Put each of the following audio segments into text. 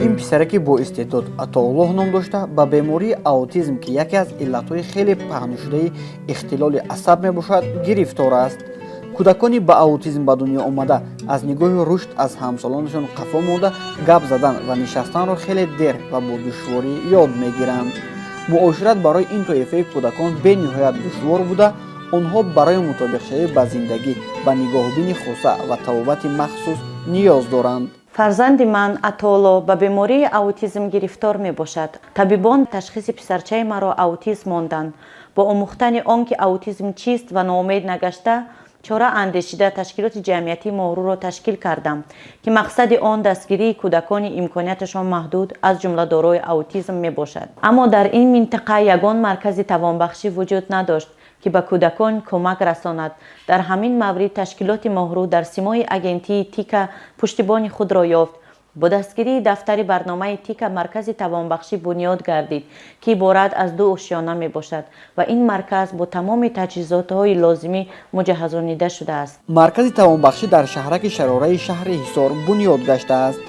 ин писаре ки бо истеъдод атоуллоҳ ном дошта ба бемории аутизм ки яке аз иллатҳои хеле паҳнушудаи ихтилоли асаб мебошад гирифтор аст. кӯдакони ба аутизм ба дунё омада аз нигоҳи рушд аз ҳамсолонашон қафо монда гап задан ва нишастанро хеле дер ва бо душворӣ ёд мегиранд. муошират барои ин тоифаи кӯдакон бениҳоят душвор буда онҳо барои мутобиқшавӣ ба зиндагӣ ба нигоҳубини хуса ва табобати махсус ниёз доранд. фарзанди ман Атолло ба бемории аутизм гирифтор мебошад. табибон ташхиси писарчаи маро аутизм монданд. бо омӯхтани он ки аутизм чист ва ноумед нагашта чора андешида ташкилоти ҷамъиятии моҳруро ташкил кардам ки мақсади он дастгирии кӯдакони имконияташон маҳдуд аз ҷумла дорои аутизм мебошад. аммо дар ин минтақа ягон маркази тавонбахшӣ вуҷуд надошт ки ба кӯдакон кӯмак расонад. дар ҳамин маврид ташкилоти моҳру дар симои агентии тика пуштибони худро ёфт. бо дастгирии дафтари барномаи тика маркази тавонбахшӣ бунёд гардид ки иборат аз 2 ошёна мебошад ва ин марказ бо тамоми таҷҳизотҳои лозимӣ муҷаҳҳазонида шудааст. маркази тавонбахшӣ дар шаҳраки шарораи шаҳри ҳисор бунёд гаштааст.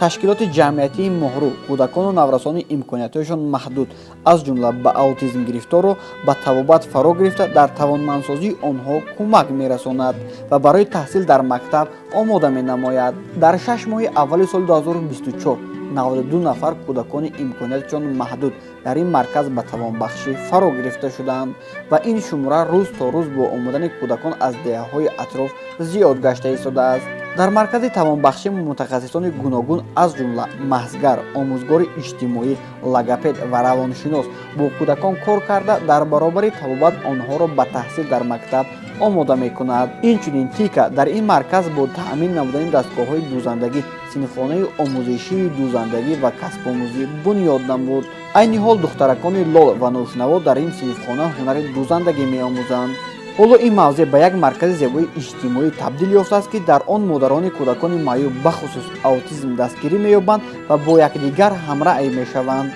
ташкилоти ҷамъиятии моҳру кӯдакону наврасони имкониятҳояшон маҳдуд аз ҷумла ба аутизм гирифторро ба табобат фаро гирифта дар тавонмандсозии онҳо кӯмак мерасонад ва барои таҳсил дар мактаб омода менамояд. дар 6 моҳи аввали соли 2024 92 нафар кӯдакони имконияташон маҳдуд дар ин марказ ба тавонбахшӣ фаро гирифта шуданд ва ин шумора рӯз то рӯз бо омадани кӯдакон аз деҳаҳои атроф зиёд гашта истодааст. дар маркази тавонбахшӣ мутахассисони гуногун аз ҷумла маҳзгар, омӯзгори иҷтимоӣ, логопед ва равоншинос бо кӯдакон кор карда дар баробари табобат онҳоро ба таҳсил дар мактаб омода мекунад. инчунин тика дар ин марказ бо таъмин намудани дастгоҳҳои дузандагӣ, синфхонаи омӯзишии дузандагӣ ва касбомӯзӣ бунёд намуд. айни ҳол духтаракони лол ва ношнаво дар ин синфхона ҳунари дузандагӣ меомӯзанд. ҳоло ин мавзеъ ба як маркази зебоии иҷтимоӣ табдил ёфтааст ки дар он модарони кӯдакони маъюб бахусус аутизм дастгирӣ меёбанд ва бо якдигар ҳамраъй мешаванд.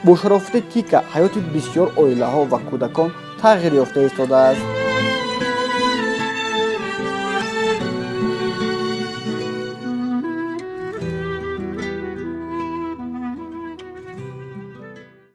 бо шарофати тика ҳаёти бисёр оилаҳо ва кӯдакон тағйир ёфта истодааст.